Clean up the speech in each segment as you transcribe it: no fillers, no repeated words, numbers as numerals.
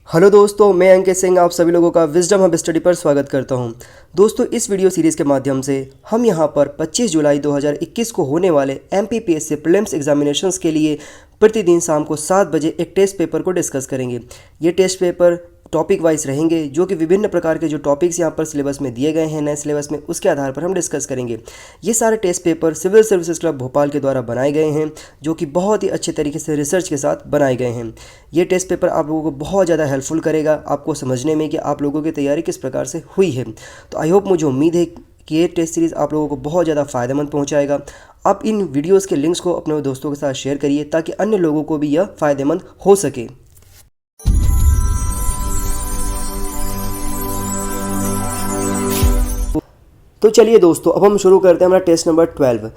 Hello दोस्तों, मैं अंकित सिंह आप सभी लोगों का विजडम हब स्टडी पर स्वागत करता हूं। दोस्तों, इस वीडियो सीरीज़ के माध्यम से हम यहां पर 25 जुलाई 2021 को होने वाले एमपीपीएससी प्रीलिम्स एग्जामिनेशंस के लिए प्रतिदिन शाम को 7 बजे एक टेस्ट पेपर को डिस्कस करेंगे। ये टेस्ट पेपर टॉपिक वाइज रहेंगे, जो कि विभिन्न प्रकार के जो टॉपिक्स यहाँ पर सिलेबस में दिए गए हैं नए सिलेबस में, उसके आधार पर हम डिस्कस करेंगे। ये सारे test paper civil services club Bhopal के द्वारा बनाए गए हैं, जो कि बहुत ही अच्छे तरीके से रिसर्च के साथ बनाए गए हैं। ये टेस्ट पेपर आप लोगों को बहुत ज़्यादा हेल्पफुल करेगा आपको समझने में कि आप लोगों की तैयारी किस प्रकार से हुई है। तो आई होप, मुझे उम्मीद है कि ये टेस्ट सीरीज़ आप लोगों को बहुत ज़्यादा फ़ायदेमंद पहुँचाएगा। आप इन वीडियोज़ के लिंक्स को अपने दोस्तों के साथ शेयर करिए ताकि अन्य लोगों को भी यह फ़ायदेमंद हो सके। तो चलिए दोस्तों, अब हम शुरू करते हैं हमारा टेस्ट नंबर 12।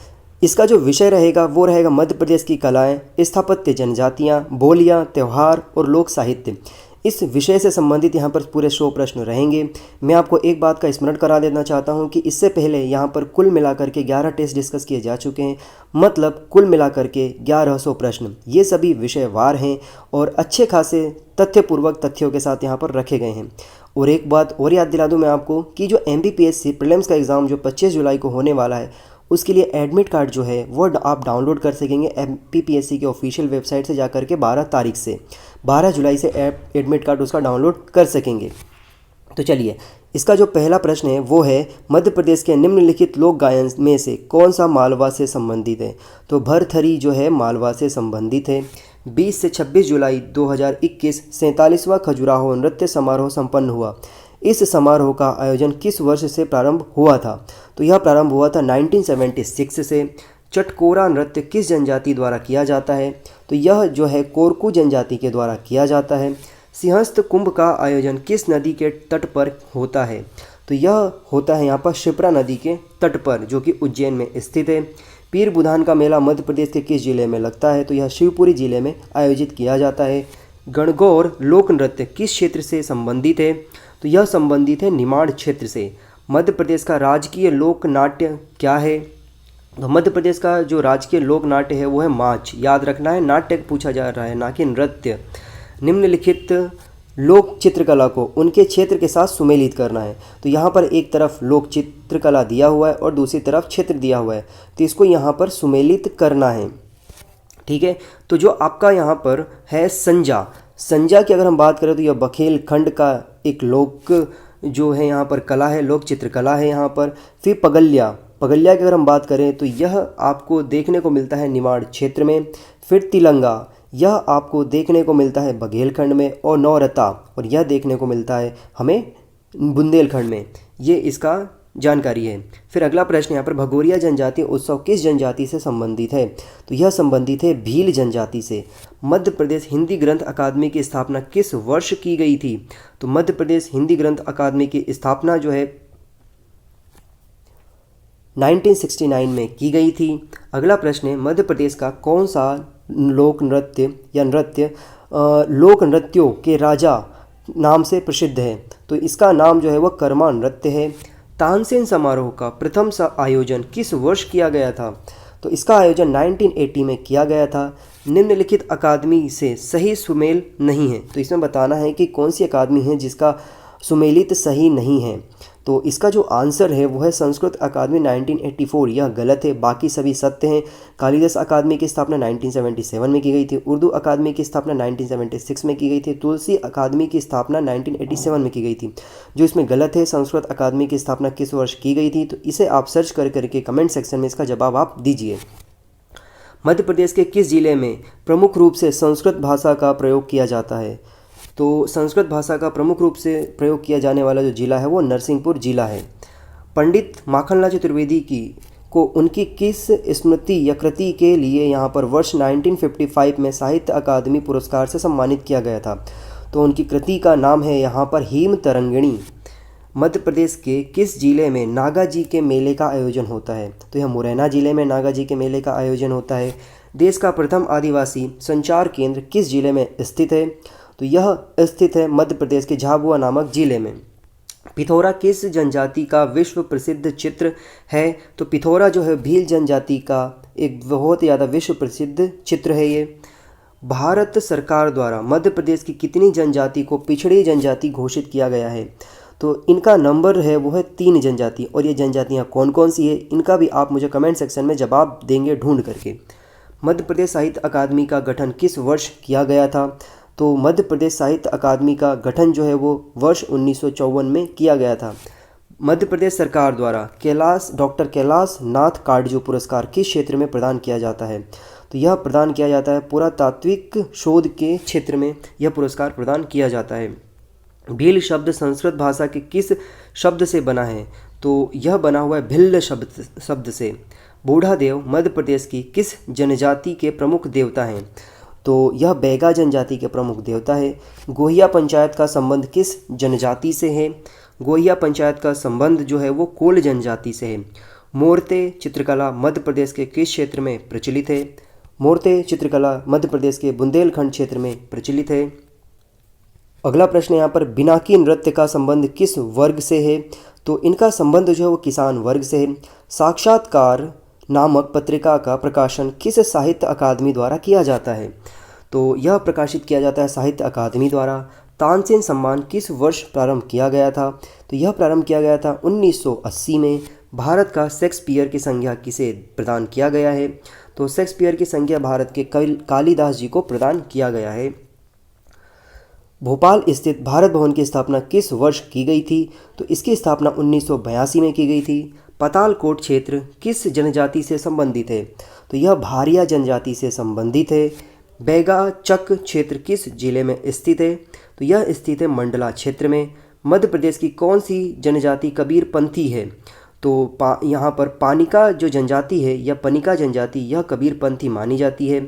इसका जो विषय रहेगा वो रहेगा मध्य प्रदेश की कलाएं, स्थापत्य, जनजातियां, बोलियां, त्यौहार और लोक साहित्य। इस विषय से संबंधित यहाँ पर पूरे 100 प्रश्न रहेंगे। मैं आपको एक बात का स्मरण करा देना चाहता हूँ कि इससे पहले यहाँ पर कुल मिलाकर के 11 टेस्ट डिस्कस किए जा चुके हैं, मतलब कुल मिलाकर के 1100 प्रश्न। ये सभी विषयवार हैं और अच्छे खासे तथ्यपूर्वक तथ्यों के साथ यहाँ पर रखे गए हैं। और एक बात और याद दिला दूं मैं आपको कि जो एमपीपीएससी प्रीलिम्स का एग्ज़ाम जो 25 जुलाई को होने वाला है, उसके लिए एडमिट कार्ड जो है वो आप डाउनलोड कर सकेंगे एमपीपीएससी के ऑफिशियल वेबसाइट से जाकर के 12 तारीख से 12 जुलाई से एडमिट कार्ड उसका डाउनलोड कर सकेंगे। तो चलिए, इसका जो पहला प्रश्न है वो है मध्य प्रदेश के निम्नलिखित लोक गायन में से कौन सा मालवा से संबंधित है। तो भरथरी जो है मालवा से संबंधित है। 20 से 26 जुलाई 2021 47वां खजुराहो नृत्य समारोह संपन्न हुआ। इस समारोह का आयोजन किस वर्ष से प्रारंभ हुआ था। तो यह प्रारंभ हुआ था 1976 से। चटकोरा नृत्य किस जनजाति द्वारा किया जाता है। तो यह जो है कोरकू जनजाति के द्वारा किया जाता है। सिंहस्थ कुंभ का आयोजन किस नदी के तट पर होता है। तो यह होता है यहाँ पर शिप्रा नदी के तट पर, जो कि उज्जैन में स्थित है। पीर बुधान का मेला मध्य प्रदेश के किस जिले में लगता है। तो यह शिवपुरी जिले में आयोजित किया जाता है। गणगौर लोक नृत्य किस क्षेत्र से संबंधित है। तो यह संबंधित है निमाड़ क्षेत्र से। मध्य प्रदेश का राजकीय लोक नाट्य क्या है। तो मध्य प्रदेश का जो राजकीय लोक नाट्य है वो है माच। याद रखना है, नाट्य पूछा जा रहा है, ना कि नृत्य। निम्नलिखित लोक चित्रकला को उनके क्षेत्र के साथ सुमेलित करना है। तो यहाँ पर एक तरफ लोक चित्रकला दिया हुआ है और दूसरी तरफ क्षेत्र दिया हुआ है, तो इसको यहाँ पर सुमेलित करना है। ठीक है, तो जो आपका यहाँ पर है संजा। संजा की अगर हम बात करें तो यह बखेल खंड का एक लोक जो है यहाँ पर कला है, लोक चित्रकला है यहाँ पर। फिर पगल्या, पगल्या की अगर हम बात करें तो यह आपको देखने को मिलता है निमाड़ क्षेत्र में। फिर तिलंगा, यह आपको देखने को मिलता है बघेलखंड में। और नौरता, और यह देखने को मिलता है हमें बुंदेलखंड में। ये इसका जानकारी है। फिर अगला प्रश्न यहाँ पर भगोरिया जनजाति उत्सव किस जनजाति से संबंधित है। तो यह संबंधित है भील जनजाति से। मध्य प्रदेश हिंदी ग्रंथ अकादमी की स्थापना किस वर्ष की गई थी। तो मध्य प्रदेश हिंदी ग्रंथ अकादमी की स्थापना जो है 1969 में की गई थी। अगला प्रश्न है मध्य प्रदेश का कौन सा लोक नृत्य या नृत्य लोक नृत्यों के राजा नाम से प्रसिद्ध है। तो इसका नाम जो है वह कर्मा नृत्य है। तानसेन समारोह का प्रथम आयोजन किस वर्ष किया गया था। तो इसका आयोजन 1980 में किया गया था। निम्नलिखित अकादमी से सही सुमेल नहीं है। तो इसमें बताना है कि कौन सी अकादमी है जिसका सुमेलित सही नहीं है। तो इसका जो आंसर है वो है संस्कृत अकादमी 1984। यह गलत है, बाकी सभी सत्य हैं। कालिदास अकादमी की स्थापना 1977 में की गई थी। उर्दू अकादमी की स्थापना 1976 में की गई थी। तुलसी अकादमी की स्थापना 1987 में की गई थी। जो इसमें गलत है, संस्कृत अकादमी की स्थापना किस वर्ष की गई थी। तो इसे आप सर्च कर करके कमेंट सेक्शन में इसका जवाब आप दीजिए। मध्य प्रदेश के किस जिले में प्रमुख रूप से संस्कृत भाषा का प्रयोग किया जाता है। तो संस्कृत भाषा का प्रमुख रूप से प्रयोग किया जाने वाला जो जिला है वो नरसिंहपुर जिला है। पंडित माखनलाल चतुर्वेदी को उनकी किस स्मृति या कृति के लिए यहाँ पर वर्ष 1955 में साहित्य अकादमी पुरस्कार से सम्मानित किया गया था। तो उनकी कृति का नाम है यहाँ पर हेम तरंगिणी। मध्य प्रदेश के किस जिले में नागा जी के मेले का आयोजन होता है। तो यह मुरैना जिले में नागा जी के मेले का आयोजन होता है। देश का प्रथम आदिवासी संचार केंद्र किस जिले में स्थित है। तो यह स्थित है मध्य प्रदेश के झाबुआ नामक जिले में। पिथौरा किस जनजाति का विश्व प्रसिद्ध चित्र है। तो पिथौरा जो है भील जनजाति का एक बहुत ज़्यादा विश्व प्रसिद्ध चित्र है। ये भारत सरकार द्वारा मध्य प्रदेश की कितनी जनजाति को पिछड़ी जनजाति घोषित किया गया है? तो इनका नंबर है वो है 3 जनजाति। और ये जनजातियाँ कौन कौन सी है इनका भी आप मुझे कमेंट सेक्शन में जवाब देंगे ढूंढ करके। मध्य प्रदेश साहित्य अकादमी का गठन किस वर्ष किया गया था? तो मध्य प्रदेश साहित्य अकादमी का गठन जो है वो वर्ष 1954 में किया गया था। मध्य प्रदेश सरकार द्वारा डॉक्टर कैलाश नाथ काटजू पुरस्कार किस क्षेत्र में प्रदान किया जाता है? तो यह प्रदान किया जाता है पुरातात्विक शोध के क्षेत्र में यह पुरस्कार प्रदान किया जाता है। भील शब्द संस्कृत भाषा के किस शब्द से बना है? तो यह बना हुआ है भिल्ल शब्द से। बूढ़ादेव मध्य प्रदेश की किस जनजाति के प्रमुख देवता हैं? तो यह बैगा जनजाति के प्रमुख देवता है। गोहिया पंचायत का संबंध किस जनजाति से है? गोहिया पंचायत का संबंध जो है वो कोल जनजाति से है। मूर्ते चित्रकला मध्य प्रदेश के किस क्षेत्र में प्रचलित है? मूर्ते चित्रकला मध्य प्रदेश के बुंदेलखंड क्षेत्र में प्रचलित है। अगला प्रश्न यहाँ पर बिनाकी नृत्य का संबंध किस वर्ग से है? तो इनका संबंध जो है वो किसान वर्ग से है। साक्षात्कार नामक पत्रिका का प्रकाशन किस साहित्य अकादमी द्वारा किया जाता है? तो यह प्रकाशित किया जाता है साहित्य अकादमी द्वारा। तानसेन सम्मान किस वर्ष प्रारंभ किया गया था? तो यह प्रारंभ किया गया था 1980 में। भारत का शेक्सपियर की संज्ञा किसे प्रदान किया गया है? तो शेक्सपियर की संज्ञा भारत के कालिदास जी को प्रदान किया गया है। भोपाल स्थित भारत भवन की स्थापना किस वर्ष की गई थी? तो इसकी स्थापना 1982 में की गई थी। पातालकोट क्षेत्र किस जनजाति से संबंधित है? तो यह भारिया जनजाति से संबंधित है। बैगा चक क्षेत्र किस जिले में स्थित है? तो यह स्थित है मंडला क्षेत्र में। मध्य प्रदेश की कौन सी जनजाति कबीरपंथी है? तो यहाँ पर पानिका जो जनजाति है या पनिका जनजाति यह कबीरपंथी मानी जाती है।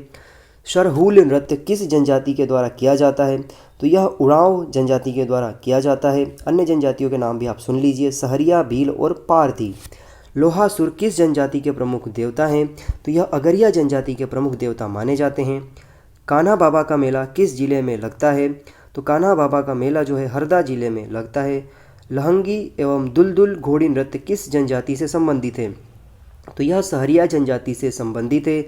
सरहूल नृत्य किस जनजाति के द्वारा किया जाता है? तो यह उरांव जनजाति के द्वारा किया जाता है। अन्य जनजातियों के नाम भी आप सुन लीजिए, सहरिया, भील और पारधी। लोहासुर किस जनजाति के प्रमुख देवता हैं? तो यह अगरिया जनजाति के प्रमुख देवता माने जाते हैं। कान्हा बाबा का मेला किस जिले में लगता है? तो कान्हा बाबा का मेला जो है हरदा जिले में लगता है। लहंगी एवं दुलदुल घोड़ी नृत्य किस जनजाति से संबंधित है? तो यह सहरिया जनजाति से संबंधित है।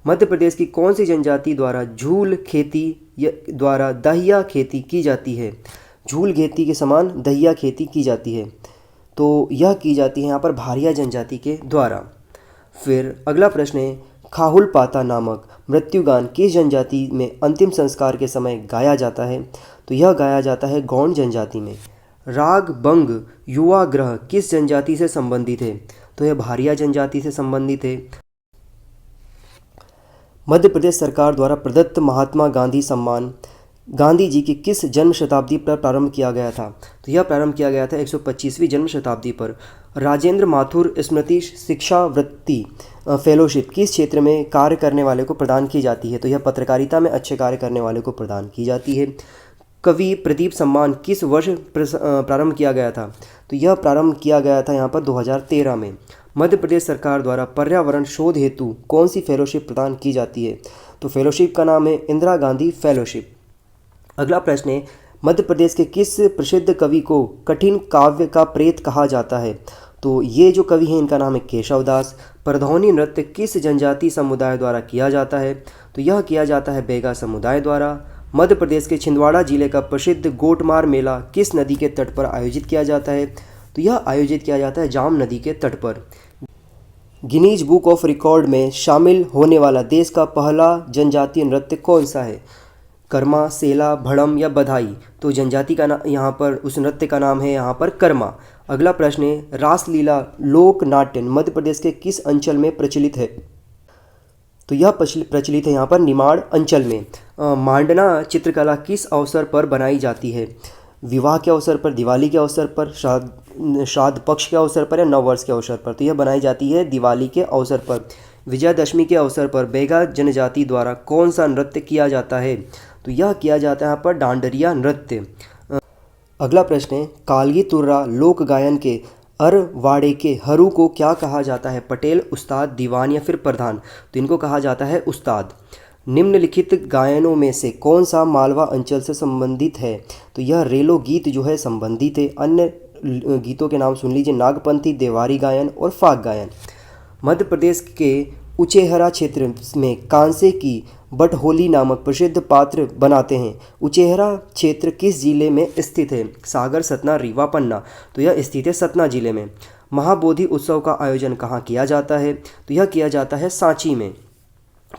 मध्य प्रदेश की कौन सी जनजाति द्वारा झूल खेती द्वारा दहिया खेती की जाती है? झूल खेती के समान दहिया खेती की जाती है। तो यह की जाती है यहाँ पर भारिया जनजाति के द्वारा। फिर अगला प्रश्न है खाहुल पाता नामक मृत्युगान किस जनजाति में अंतिम संस्कार के समय गाया जाता है? तो यह गाया जाता है गौंड जनजाति में। राग बंग युवा ग्रह किस जनजाति से संबंधित है? तो यह भारिया जनजाति से संबंधित है। मध्य प्रदेश सरकार द्वारा प्रदत्त महात्मा गांधी सम्मान गांधी जी की किस जन्म शताब्दी पर प्रारंभ किया गया था? तो यह प्रारंभ किया गया था 125वीं जन्म शताब्दी पर। राजेंद्र माथुर स्मृति शिक्षावृत्ति फेलोशिप किस क्षेत्र में कार्य करने वाले को प्रदान की जाती है? तो यह पत्रकारिता में अच्छे कार्य करने वाले को प्रदान की जाती है। कवि प्रदीप सम्मान किस वर्ष प्रारंभ किया गया था? तो यह प्रारंभ किया गया था यहाँ पर 2013 में। मध्य प्रदेश सरकार द्वारा पर्यावरण शोध हेतु कौन सी फेलोशिप प्रदान की जाती है? तो फेलोशिप का नाम है इंदिरा गांधी फेलोशिप। अगला प्रश्न है मध्य प्रदेश के किस प्रसिद्ध कवि को कठिन काव्य का प्रेत कहा जाता है? तो ये जो कवि हैं इनका नाम है केशव दास। परधौनी नृत्य किस जनजाति समुदाय द्वारा किया जाता है? तो यह किया जाता है बैगा समुदाय द्वारा। मध्य प्रदेश के छिंदवाड़ा जिले का प्रसिद्ध गोटमार मेला किस नदी के तट पर आयोजित किया जाता है? तो यह आयोजित किया जाता है जाम नदी के तट पर। गिनीज बुक ऑफ रिकॉर्ड में शामिल होने वाला देश का पहला जनजातीय नृत्य कौन सा है? कर्मा, सेला, भड़म या बधाई? तो जनजाति का यहाँ पर उस नृत्य का नाम है यहाँ पर कर्मा। अगला प्रश्न है रासलीला लोक नाट्य मध्य प्रदेश के किस अंचल में प्रचलित है? तो यह प्रचलित है यहाँ पर निमाड़ अंचल में। मांडना चित्रकला किस अवसर पर बनाई जाती है? विवाह के अवसर पर, दिवाली के अवसर पर, श्राद्ध पक्ष के अवसर पर या नववर्ष के अवसर पर? तो यह बनाई जाती है दिवाली के अवसर पर। विजयादशमी के अवसर पर बैगा जनजाति द्वारा कौन सा नृत्य किया जाता है? तो यह किया जाता है यहाँ पर डांडरिया नृत्य। अगला प्रश्न है कालगी तुर्रा लोक गायन के अरवाड़े के हरू को क्या कहा जाता है? पटेल, उस्ताद, दीवान या फिर प्रधान? तो इनको कहा जाता है उस्ताद। निम्नलिखित गायनों में से कौन सा मालवा अंचल से संबंधित है? तो यह रेलो गीत जो है संबंधित है। अन्य गीतों के नाम सुन लीजिए नागपंथी, देवारी गायन और फाग गायन। मध्य प्रदेश के उचेहरा क्षेत्र में कांसे की बटहोली नामक प्रसिद्ध पात्र बनाते हैं। उचेहरा क्षेत्र किस जिले में स्थित है? सागर, सतना, रीवा, पन्ना। तो यह स्थित है सतना जिले में। महाबोधि उत्सव का आयोजन कहाँ किया जाता है? तो यह किया जाता है सांची में।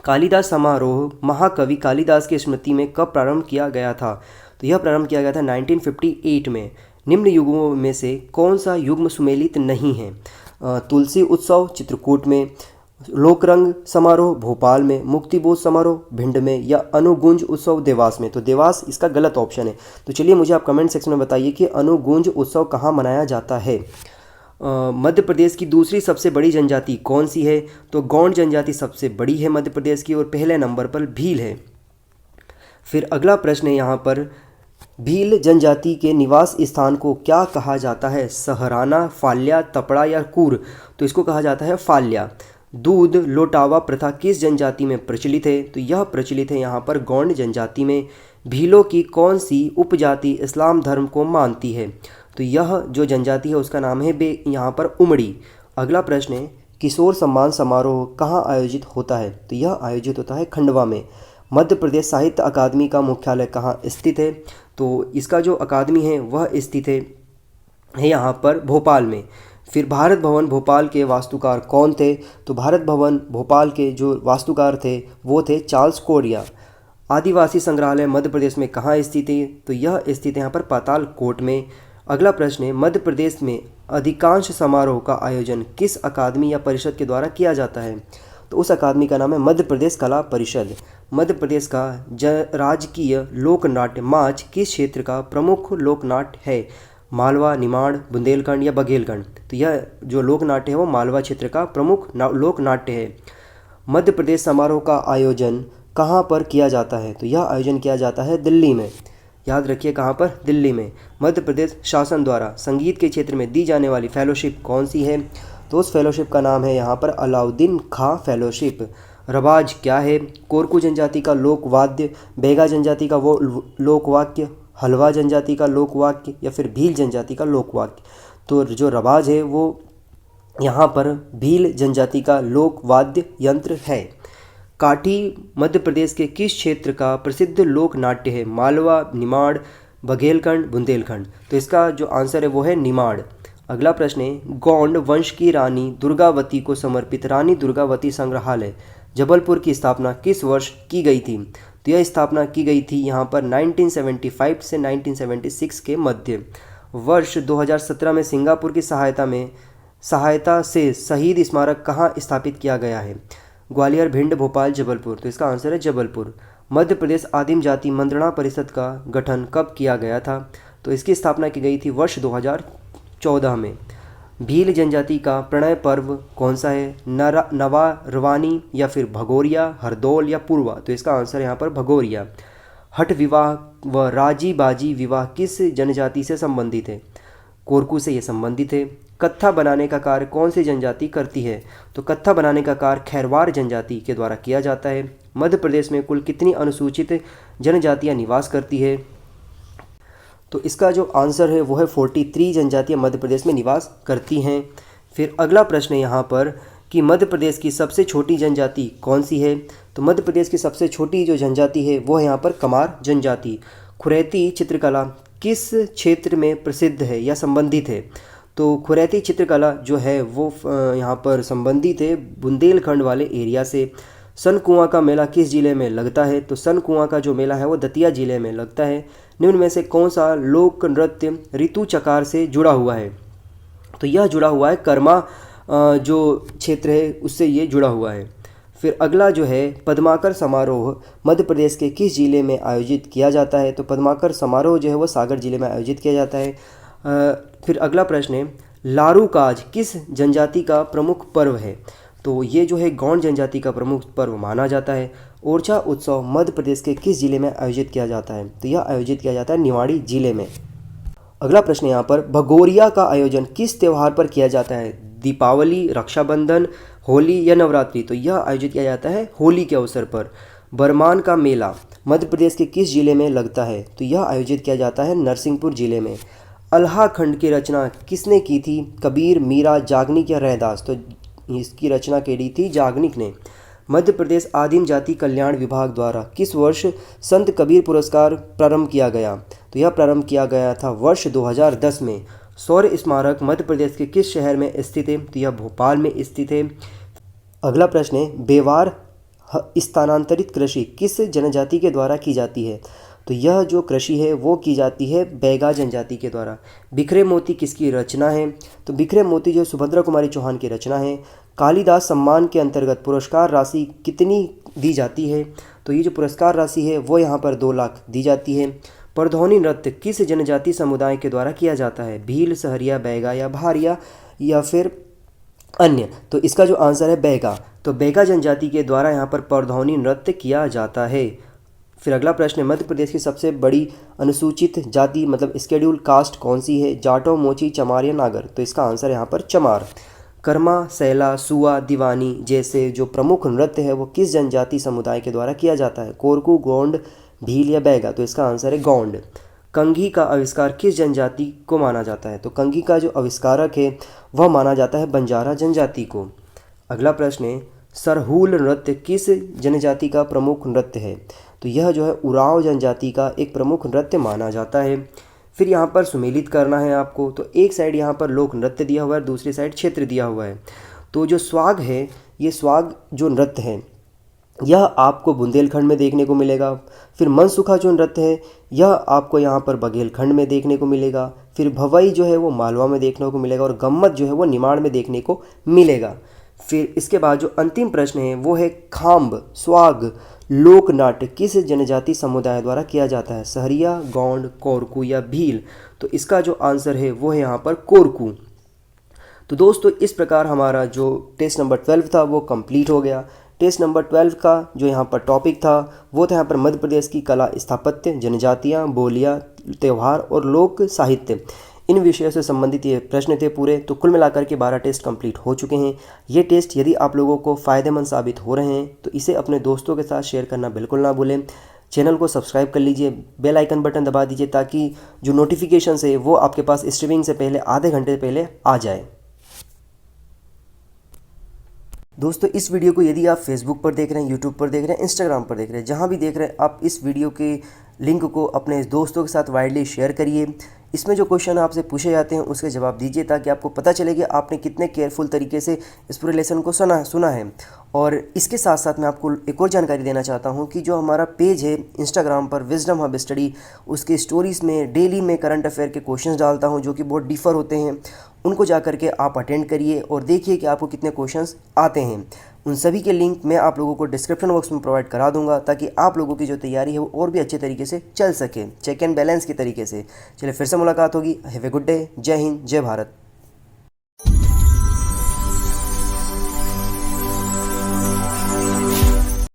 कालिदास समारोह महाकवि कालिदास की स्मृति में कब प्रारंभ किया गया था? तो यह प्रारंभ किया गया था 1958 में। निम्न युगों में से कौन सा युग्म सुमेलित नहीं है? तुलसी उत्सव चित्रकूट में, लोकरंग समारोह भोपाल में, मुक्तिबोध समारोह भिंड में, या अनुगुंज उत्सव देवास में। तो देवास इसका गलत ऑप्शन है। तो चलिए मुझे आप कमेंट सेक्शन में बताइए कि अनुगुंज उत्सव कहाँ मनाया जाता है। मध्य प्रदेश की दूसरी सबसे बड़ी जनजाति कौन सी है? तो गौंड जनजाति सबसे बड़ी है मध्य प्रदेश की, और पहले नंबर पर भील है। फिर अगला प्रश्न है यहाँ पर, भील जनजाति के निवास स्थान को क्या कहा जाता है? सहराना, फाल्या, तपड़ा या कूर। तो इसको कहा जाता है फाल्या। दूध लोटावा प्रथा किस जनजाति में प्रचलित है? तो यह प्रचलित है यहाँ पर गौंड जनजाति में। भीलों की कौन सी उपजाति इस्लाम धर्म को मानती है? तो यह जो जनजाति है उसका नाम है यहाँ पर उमड़ी। अगला प्रश्न है, किशोर सम्मान समारोह कहाँ आयोजित होता है? तो यह आयोजित होता है खंडवा में। मध्य प्रदेश साहित्य अकादमी का मुख्यालय कहाँ स्थित है? तो इसका जो अकादमी है वह स्थित है यहाँ पर भोपाल में। फिर भारत भवन भोपाल के वास्तुकार कौन थे? तो भारत भवन भोपाल के जो वास्तुकार थे वो थे चार्ल्स कोरिया। आदिवासी संग्रहालय मध्य प्रदेश में कहाँ स्थित है? तो यह स्थित है यहाँ पर पातालकोट में। अगला प्रश्न है, मध्य प्रदेश में अधिकांश समारोह का आयोजन किस अकादमी या परिषद के द्वारा किया जाता है? तो उस अकादमी का नाम है मध्य प्रदेश कला परिषद। मध्य प्रदेश का राजकीय लोकनाट्य माच किस क्षेत्र का प्रमुख लोकनाट्य है? मालवा, निमाड़, बुंदेलखंड या बघेलखंड। तो यह जो लोकनाट्य है वो मालवा क्षेत्र का प्रमुख लोकनाट्य है। मध्य प्रदेश समारोह का आयोजन कहाँ पर किया जाता है? तो यह आयोजन किया जाता है दिल्ली में। याद रखिए कहाँ पर? दिल्ली में। मध्य प्रदेश शासन द्वारा संगीत के क्षेत्र में दी जाने वाली फेलोशिप कौन सी है? तो उस फेलोशिप का नाम है यहाँ पर अलाउद्दीन खां फेलोशिप। रबाज क्या है? कोरकू जनजाति का लोकवाद्य, बेगा जनजाति का वो लोकवाक्य, हलवा जनजाति का लोकवाक्य या फिर भील जनजाति का लोकवाक्य। तो जो रबाज है वो यहाँ पर भील जनजाति का लोकवाद्य यंत्र है। काठी मध्य प्रदेश के किस क्षेत्र का प्रसिद्ध लोक नाट्य है? मालवा, निमाड़, बघेलखंड, बुंदेलखंड। तो इसका जो आंसर है वो है निमाड़। अगला प्रश्न है, गौंड वंश की रानी दुर्गावती को समर्पित रानी दुर्गावती संग्रहालय जबलपुर की स्थापना किस वर्ष की गई थी? तो यह स्थापना की गई थी यहाँ पर 1975 से 1976 के मध्य। वर्ष 2017 में सिंगापुर की सहायता से शहीद स्मारक कहाँ स्थापित किया गया है? ग्वालियर, भिंड, भोपाल, जबलपुर। तो इसका आंसर है जबलपुर। मध्य प्रदेश आदिम जाति मंत्रणा परिषद का गठन कब किया गया था? तो इसकी स्थापना की गई थी वर्ष 2014 में। भील जनजाति का प्रणय पर्व कौन सा है? नवा रवानी या फिर भगोरिया, हरदौल या पूर्वा। तो इसका आंसर यहाँ पर भगोरिया। हठ विवाह व राजी बाजी विवाह किस जनजाति से संबंधित है? कोरकू से ये संबंधित है। कत्था बनाने का कार्य कौन सी जनजाति करती है? तो कत्था बनाने का कार्य खैरवार जनजाति के द्वारा किया जाता है। मध्य प्रदेश में कुल कितनी अनुसूचित जनजातियां निवास करती है? तो इसका जो आंसर है वो है 43 जनजातियां मध्य प्रदेश में निवास करती हैं। फिर अगला प्रश्न है यहाँ पर कि मध्य प्रदेश की सबसे छोटी जनजाति कौन सी है? तो मध्य प्रदेश की सबसे छोटी जो जनजाति है वो है यहाँ पर कमार जनजाति। खुरैती चित्रकला किस क्षेत्र में प्रसिद्ध है या संबंधित है? तो खुरैती चित्रकला जो है वो यहाँ पर संबंधित है बुंदेलखंड वाले एरिया से। सन कुआं का मेला किस जिले में लगता है? तो सन कुआं का जो मेला है वो दतिया जिले में लगता है। निम्न में से कौन सा लोक नृत्य ऋतु चकार से जुड़ा हुआ है? तो यह जुड़ा हुआ है कर्मा जो क्षेत्र है उससे ये जुड़ा हुआ है। फिर अगला जो है पद्माकर समारोह मध्य प्रदेश के किस जिले में आयोजित किया जाता है? तो पद्माकर समारोह जो है वो सागर जिले में आयोजित किया जाता है। फिर अगला प्रश्न है, लारूकाज किस जनजाति का प्रमुख पर्व है? तो ये जो है गौंड जनजाति का प्रमुख पर्व माना जाता है। ओरछा उत्सव मध्य प्रदेश के किस जिले में आयोजित किया जाता है? तो यह आयोजित किया जाता है निवाड़ी जिले में। अगला प्रश्न यहाँ पर, भगोरिया का आयोजन किस त्यौहार पर किया जाता है? दीपावली, रक्षाबंधन, होली या नवरात्रि। तो यह आयोजित किया जाता है होली के अवसर पर। बरमान का मेला मध्य प्रदेश के किस जिले में लगता है? तो यह आयोजित किया जाता है नरसिंहपुर जिले में। अल्हा खंड की रचना किसने की थी? कबीर, मीरा, जागनिक या रैदास। तो इसकी रचना करी थी जागनिक ने। मध्य प्रदेश आदिम जाति कल्याण विभाग द्वारा किस वर्ष संत कबीर पुरस्कार प्रारंभ किया गया? तो यह प्रारंभ किया गया था वर्ष 2010 में। शौर्य स्मारक मध्य प्रदेश के किस शहर में स्थित है? तो यह भोपाल में स्थित है। अगला प्रश्न है, बेवार स्थानांतरित कृषि किस जनजाति के द्वारा की जाती है? तो यह जो कृषि है वो की जाती है बैगा जनजाति के द्वारा। बिखरे मोती किसकी रचना है? तो बिखरे मोती जो सुभद्रा कुमारी चौहान की रचना है। कालिदास सम्मान के अंतर्गत पुरस्कार राशि कितनी दी जाती है? तो ये जो पुरस्कार राशि है वो यहाँ पर 2 लाख दी जाती है। परधौनी नृत्य किस जनजाति समुदाय के द्वारा किया जाता है? भील, सहरिया, बैगा या भारिया या फिर अन्य? तो इसका जो आंसर है बैगा। तो बैगा जनजाति के द्वारा यहाँ पर परधौनी नृत्य किया जाता है। फिर अगला प्रश्न है, मध्य प्रदेश की सबसे बड़ी अनुसूचित जाति मतलब स्केड्यूल कास्ट कौन सी है? जाटो, मोची, चमार या नागर? तो इसका आंसर यहाँ पर चमार। कर्मा, सैला, सुआ, दीवानी जैसे जो प्रमुख नृत्य है वो किस जनजाति समुदाय के द्वारा किया जाता है? कोरकू, गोंड, भील या बैगा? तो इसका आंसर है गोंड। कंघी का आविष्कार किस जनजाति को माना जाता है? तो कंघी का जो आविष्कारक है वह माना जाता है बंजारा जनजाति को। अगला प्रश्न है, सरहूल नृत्य किस जनजाति का प्रमुख नृत्य है? तो यह जो है उरांव जनजाति का एक प्रमुख नृत्य माना जाता है। फिर यहाँ पर सुमेलित करना है आपको। तो एक साइड यहाँ पर लोक नृत्य दिया हुआ है, दूसरी साइड क्षेत्र दिया हुआ है। तो जो स्वाग है, ये स्वाग जो नृत्य है यह आपको बुंदेलखंड में देखने को मिलेगा। फिर मनसुखा जो नृत्य है यह आपको यहाँ पर बघेलखंड में देखने को मिलेगा। फिर भवई जो है वो मालवा में देखने को मिलेगा और गम्मत जो है वो निमाड़ में देखने को मिलेगा। फिर इसके बाद जो अंतिम प्रश्न है वो है, खाम्ब, स्वाग, लोक नाट्य किस जनजाति समुदाय द्वारा किया जाता है? सहरिया, गोंड, कोरकू या भील? तो इसका जो आंसर है वो है यहाँ पर कोरकू। तो दोस्तों इस प्रकार हमारा जो टेस्ट नंबर 12 था वो कंप्लीट हो गया। टेस्ट नंबर 12 का जो यहाँ पर टॉपिक था वो था यहाँ पर मध्य प्रदेश की कला, स्थापत्य, जनजातियाँ, बोलियाँ, त्यौहार और लोक साहित्य। इन विषयों से संबंधित ये प्रश्न थे पूरे। तो कुल मिलाकर के 12 टेस्ट कंप्लीट हो चुके हैं। ये टेस्ट यदि आप लोगों को फ़ायदेमंद साबित हो रहे हैं तो इसे अपने दोस्तों के साथ शेयर करना बिल्कुल ना भूलें। चैनल को सब्सक्राइब कर लीजिए, बेल आइकन बटन दबा दीजिए ताकि जो नोटिफिकेशन है वो आपके पास स्ट्रीमिंग से पहले आधे घंटे पहले आ जाए। दोस्तों इस वीडियो को यदि आप फेसबुक पर देख रहे हैं, यूट्यूब पर देख रहे हैं, इंस्टाग्राम पर देख रहे हैं, जहां भी देख रहे हैं, आप इस वीडियो के लिंक को अपने दोस्तों के साथ वाइडली शेयर करिए। इसमें जो क्वेश्चन आपसे पूछे जाते हैं उसके जवाब दीजिए ताकि आपको पता चले कि आपने कितने केयरफुल तरीके से इस पूरे लेसन को सुना है। और इसके साथ साथ मैं आपको एक और जानकारी देना चाहता हूं कि जो हमारा पेज है इंस्टाग्राम पर विजडम हब स्टडी, उसके स्टोरीज़ में डेली में करंट अफेयर के क्वेश्चंस डालता हूं जो कि बहुत डिफ़र होते हैं। उनको जा करके आप अटेंड करिए और देखिए कि आपको कितने क्वेश्चंस आते हैं। उन सभी के लिंक मैं आप लोगों को डिस्क्रिप्शन बॉक्स में प्रोवाइड करा दूंगा ताकि आप लोगों की जो तैयारी है वो और भी अच्छे तरीके से चल सके, चेक एंड बैलेंस के तरीके से। चलिए फिर से मुलाकात होगी। Have a good day. जय हिंद, जय भारत।